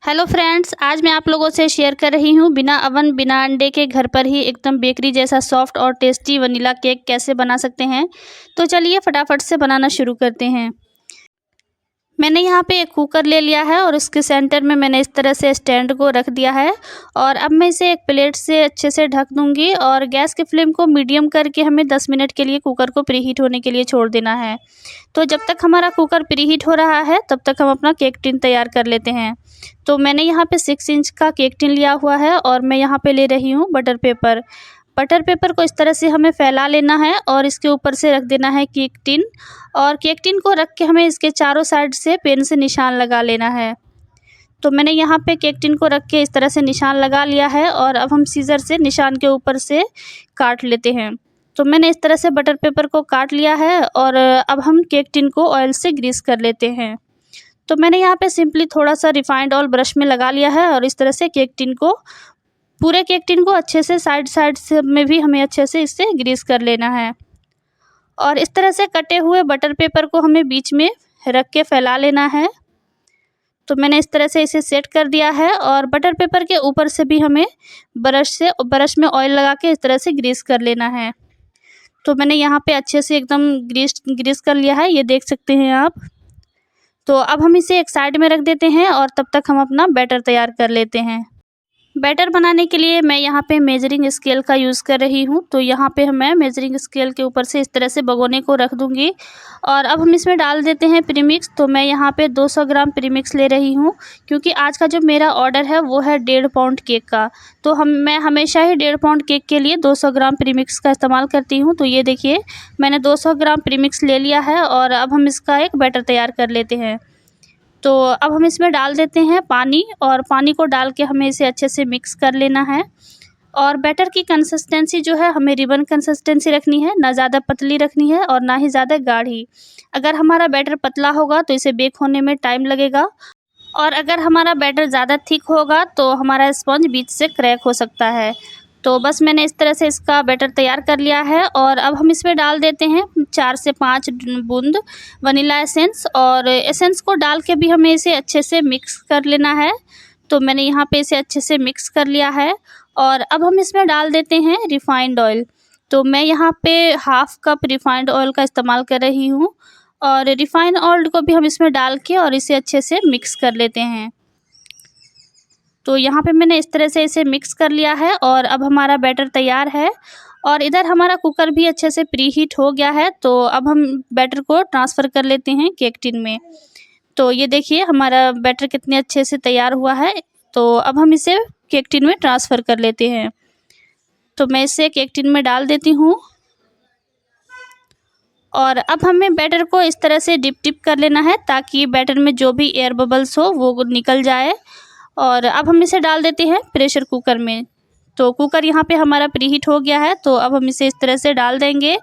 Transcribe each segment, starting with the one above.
Hello friends, आज मैं आप लोगों से शेयर कर रही हूँ बिना अवन बिना अंडे के घर पर ही एकदम बेकरी जैसा सॉफ्ट और टेस्टी वनीला केक कैसे बना सकते हैं। तो चलिए फटाफट से बनाना शुरू करते हैं। मैंने यहाँ पे एक कुकर ले लिया है और उसके सेंटर में मैंने इस तरह से स्टैंड को रख दिया है। और अब मैं इसे एक प्लेट से अच्छे से ढक दूँगी और गैस की फ्लेम को मीडियम करके हमें 10 मिनट के लिए कुकर को प्रीहीट होने के लिए छोड़ देना है। तो जब तक हमारा कुकर प्रीहीट हो रहा है तब तक हम अपना केक टिन तैयार कर लेते हैं। तो मैंने यहाँ पे 6 इंच का केक टिन लिया हुआ है और मैं यहाँ पे ले रही हूँ बटर पेपर। बटर पेपर को इस तरह से हमें फैला लेना है और इसके ऊपर से रख देना है केक टिन। और केक टिन को रख के हमें इसके चारों साइड से पेन से निशान लगा लेना है। तो मैंने यहाँ पे केक टिन को रख के इस तरह से निशान लगा लिया है और अब हम सीज़र से निशान के ऊपर से काट लेते हैं। तो मैंने इस तरह से बटर पेपर को काट लिया है और अब हम केक टिन को ऑयल से ग्रीस कर लेते हैं। तो मैंने यहाँ पे सिंपली थोड़ा सा रिफाइंड ऑयल ब्रश में लगा लिया है और इस तरह से पूरे केक टिन को अच्छे से साइड से में भी हमें अच्छे से इससे ग्रीस कर लेना है। और इस तरह से कटे हुए बटर पेपर को हमें बीच में रख के फैला लेना है। तो मैंने इस तरह से इसे सेट कर दिया है और बटर पेपर के ऊपर से भी हमें ब्रश में ऑयल लगा के इस तरह से ग्रीस कर लेना है। तो मैंने यहाँ पे अच्छे से एकदम ग्रीस कर लिया है, ये देख सकते हैं आप। तो अब हम इसे एक साइड में रख देते हैं और तब तक हम अपना बैटर तैयार कर लेते हैं। बैटर बनाने के लिए मैं यहाँ पे मेजरिंग स्केल का यूज़ कर रही हूँ। तो यहाँ पे मैं मेजरिंग स्केल के ऊपर से इस तरह से भगोने को रख दूँगी और अब हम इसमें डाल देते हैं प्रीमिक्स। तो मैं यहाँ पे 200 ग्राम प्रीमिक्स ले रही हूँ क्योंकि आज का जो मेरा ऑर्डर है वो है 1.5 पाउंड केक का। तो मैं हमेशा ही 1.5 पाउंड केक के लिए 200 ग्राम प्रीमिक्स का इस्तेमाल करती हूँ। तो ये देखिए मैंने 200 ग्राम प्रीमिक्स ले लिया है और अब हम इसका एक बैटर तैयार कर लेते हैं। तो अब हम इसमें डाल देते हैं पानी और पानी को डाल के हमें इसे अच्छे से मिक्स कर लेना है। और बैटर की कंसिस्टेंसी जो है हमें रिबन कंसिस्टेंसी रखनी है, ना ज़्यादा पतली रखनी है और ना ही ज़्यादा गाढ़ी। अगर हमारा बैटर पतला होगा तो इसे बेक होने में टाइम लगेगा और अगर हमारा बैटर ज़्यादा थिक होगा तो हमारा स्पंज बीच से क्रैक हो सकता है। तो बस मैंने इस तरह से इसका बैटर तैयार कर लिया है और अब हम इसमें डाल देते हैं 4 से 5 बूंद वनीला एसेंस और एसेंस को डाल के भी हमें इसे अच्छे से मिक्स कर लेना है। तो मैंने यहाँ पे इसे अच्छे से मिक्स कर लिया है और अब हम इसमें डाल देते हैं रिफाइंड ऑयल। तो मैं यहाँ पे हाफ़ कप रिफाइंड ऑयल का इस्तेमाल कर रही हूँ और रिफाइंड ऑयल को भी हम इसमें डाल के और इसे अच्छे से मिक्स कर लेते हैं। तो यहाँ पे मैंने इस तरह से इसे मिक्स कर लिया है और अब हमारा बैटर तैयार है और इधर हमारा कुकर भी अच्छे से प्रीहीट हो गया है। तो अब हम बैटर को ट्रांसफ़र कर लेते हैं केक टिन में। तो ये देखिए हमारा बैटर कितने अच्छे से तैयार हुआ है। तो अब हम इसे केक टिन में ट्रांसफ़र कर लेते हैं। तो मैं इसे केक टिन में डाल देती हूँ और अब हमें बैटर को इस तरह से डिप कर लेना है ताकि बैटर में जो भी एयर बबल्स हो वो निकल जाए। और अब हम इसे डाल देते हैं प्रेशर कुकर में। तो कुकर यहाँ पे हमारा प्रीहीट हो गया है। तो अब हम इसे इस तरह से डाल देंगे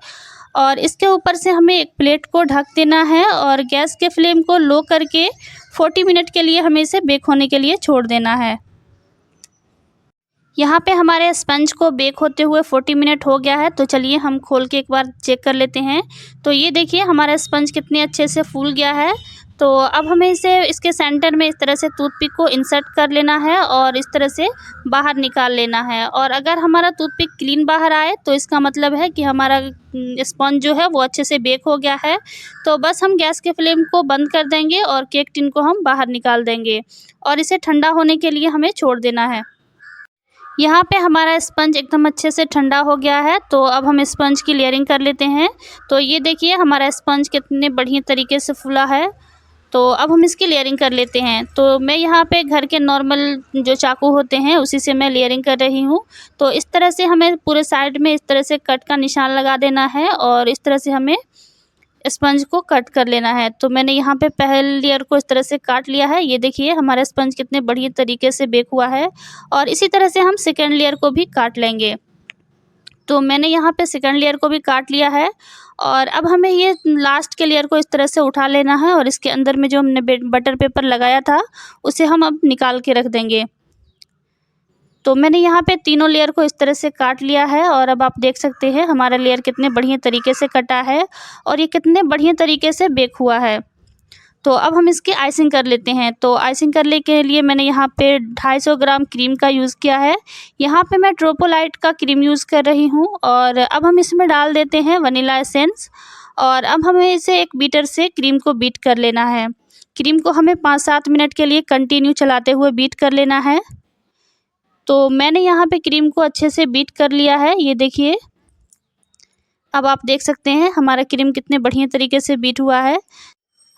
और इसके ऊपर से हमें एक प्लेट को ढक देना है और गैस के फ्लेम को लो करके 40 मिनट के लिए हमें इसे बेक होने के लिए छोड़ देना है। यहाँ पे हमारे स्पंज को बेक होते हुए 40 मिनट हो गया है। तो चलिए हम खोल के एक बार चेक कर लेते हैं। तो ये देखिए हमारा स्पंज कितने अच्छे से फूल गया है। तो अब हमें इसे इसके सेंटर में इस तरह से टूथपिक को इंसर्ट कर लेना है और इस तरह से बाहर निकाल लेना है। और अगर हमारा टूथपिक क्लीन बाहर आए तो इसका मतलब है कि हमारा स्पंज जो है वो अच्छे से बेक हो गया है। तो बस हम गैस के फ्लेम को बंद कर देंगे और केक टिन को हम बाहर निकाल देंगे और इसे ठंडा होने के लिए हमें छोड़ देना है। यहाँ पे हमारा स्पंज एकदम अच्छे से ठंडा हो गया है। तो अब हम स्पंज की लेयरिंग कर लेते हैं। तो ये देखिए हमारा स्पंज कितने बढ़िया तरीके से फूला है। तो अब हम इसकी लेयरिंग कर लेते हैं। तो मैं यहाँ पे घर के नॉर्मल जो चाकू होते हैं उसी से मैं लेयरिंग कर रही हूँ। तो इस तरह से हमें पूरे साइड में इस तरह से कट का निशान लगा देना है और इस तरह से हमें स्पंज को कट कर लेना है। तो मैंने यहाँ पे पहले लेयर को इस तरह से काट लिया है। ये देखिए हमारा स्पंज कितने बढ़िया तरीके से बेक हुआ है और इसी तरह से हम सेकेंड लेयर को भी काट लेंगे। तो मैंने यहाँ पे सेकंड लेयर को भी काट लिया है और अब हमें ये लास्ट के लेयर को इस तरह से उठा लेना है और इसके अंदर में जो हमने बटर पेपर लगाया था उसे हम अब निकाल के रख देंगे। तो मैंने यहाँ पे तीनों लेयर को इस तरह से काट लिया है और अब आप देख सकते हैं हमारा लेयर कितने बढ़िया तरीके से कटा है और ये कितने बढ़िया तरीके से बेक हुआ है। तो अब हम इसकी आइसिंग कर लेते हैं। तो आइसिंग करने के लिए मैंने यहाँ पे 250 ग्राम क्रीम का यूज़ किया है। यहाँ पे मैं ट्रोपोलाइट का क्रीम यूज़ कर रही हूँ। और अब हम इसमें डाल देते हैं वनीला एसेंस। और अब हमें इसे एक बीटर से क्रीम को बीट कर लेना है। क्रीम को हमें 5-7 मिनट के लिए कंटिन्यू चलाते हुए बीट कर लेना है। तो मैंने यहाँ पे क्रीम को अच्छे से बीट कर लिया है, ये देखिए। अब आप देख सकते हैं हमारा क्रीम कितने बढ़िया तरीके से बीट हुआ है।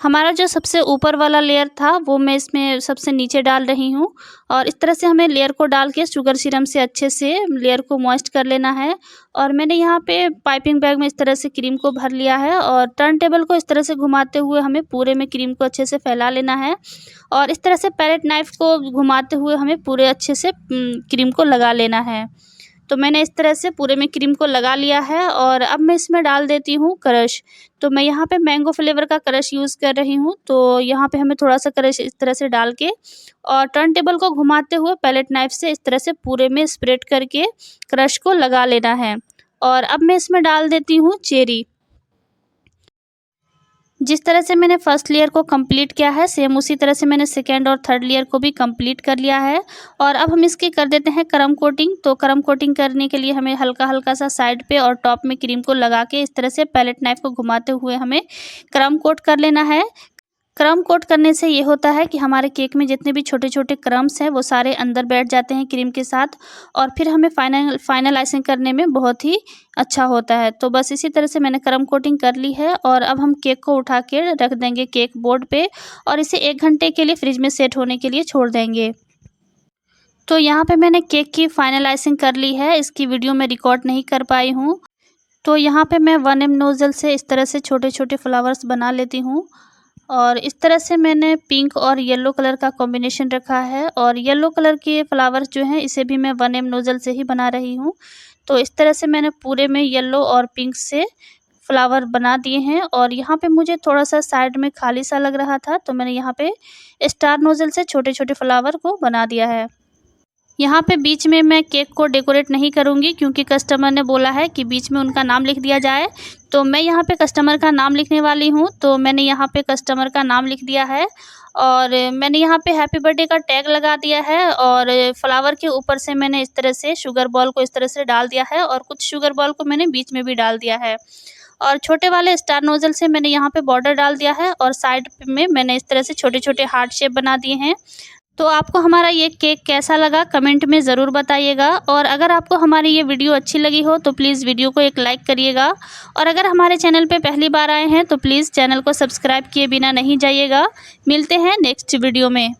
हमारा जो सबसे ऊपर वाला लेयर था वो मैं इसमें सबसे नीचे डाल रही हूँ। और इस तरह से हमें लेयर को डाल के शुगर सिरम से अच्छे से लेयर को मॉइस्ट कर लेना है। और मैंने यहाँ पे पाइपिंग बैग में इस तरह से क्रीम को भर लिया है। और टर्न टेबल को इस तरह से घुमाते हुए हमें पूरे में क्रीम को अच्छे से फैला लेना है। और इस तरह से पैलेट नाइफ को घुमाते हुए हमें पूरे अच्छे से क्रीम को लगा लेना है। तो मैंने इस तरह से पूरे में क्रीम को लगा लिया है। और अब मैं इसमें डाल देती हूँ क्रश। तो मैं यहाँ पे मैंगो फ्लेवर का क्रश यूज़ कर रही हूँ। तो यहाँ पे हमें थोड़ा सा क्रश इस तरह से डाल के और टर्न टेबल को घुमाते हुए पैलेट नाइफ से इस तरह से पूरे में स्प्रेड करके क्रश को लगा लेना है। और अब मैं इसमें डाल देती हूँ चेरी। जिस तरह से मैंने फर्स्ट लेयर को कंप्लीट किया है सेम उसी तरह से मैंने सेकेंड और थर्ड लेयर को भी कंप्लीट कर लिया है। और अब हम इसकी कर देते हैं क्रम कोटिंग। तो क्रम कोटिंग करने के लिए हमें हल्का हल्का सा साइड पे और टॉप में क्रीम को लगा के इस तरह से पैलेट नाइफ को घुमाते हुए हमें क्रम कोट कर लेना है। क्रम कोट करने से ये होता है कि हमारे केक में जितने भी छोटे छोटे क्रम्स हैं वो सारे अंदर बैठ जाते हैं क्रीम के साथ। और फिर हमें फाइनल आइसिंग करने में बहुत ही अच्छा होता है। तो बस इसी तरह से मैंने क्रम कोटिंग कर ली है। और अब हम केक को उठा के रख देंगे केक बोर्ड पे और इसे 1 घंटे के लिए फ्रिज में सेट होने के लिए छोड़ देंगे। तो यहाँ पे मैंने केक की फाइनल आइसिंग कर ली है। इसकी वीडियो मैं रिकॉर्ड नहीं कर पाई हूँ। तो यहाँ पे मैं 1M नोज़ल से इस तरह से छोटे छोटे फ्लावर्स बना लेती हूँ। और इस तरह से मैंने पिंक और येलो कलर का कॉम्बिनेशन रखा है। और येलो कलर के फ्लावर्स जो हैं इसे भी मैं 1M नोज़ल से ही बना रही हूँ। तो इस तरह से मैंने पूरे में येलो और पिंक से फ्लावर बना दिए हैं। और यहाँ पे मुझे थोड़ा सा साइड में खाली सा लग रहा था तो मैंने यहाँ पे स्टार नोज़ल से छोटे छोटे फ्लावर को बना दिया है। यहाँ पे बीच में मैं केक को डेकोरेट नहीं करूँगी क्योंकि कस्टमर ने बोला है कि बीच में उनका नाम लिख दिया जाए। तो मैं यहाँ पे कस्टमर का नाम लिखने वाली हूँ। तो मैंने यहाँ पे कस्टमर का नाम लिख दिया है। और मैंने यहाँ पे हैप्पी बर्थडे का टैग लगा दिया है। और फ्लावर के ऊपर से मैंने इस तरह से शुगर बॉल को इस तरह से डाल दिया है। और कुछ शुगर बॉल को मैंने बीच में भी डाल दिया है। और छोटे वाले स्टार नोज़ल से मैंने यहाँ पे बॉर्डर डाल दिया है। और साइड में मैंने इस तरह से छोटे छोटे हार्ट शेप बना दिए हैं। तो आपको हमारा ये केक कैसा लगा कमेंट में ज़रूर बताइएगा। और अगर आपको हमारी ये वीडियो अच्छी लगी हो तो प्लीज़ वीडियो को एक लाइक करिएगा। और अगर हमारे चैनल पे पहली बार आए हैं तो प्लीज़ चैनल को सब्सक्राइब किए बिना नहीं जाइएगा। मिलते हैं नेक्स्ट वीडियो में।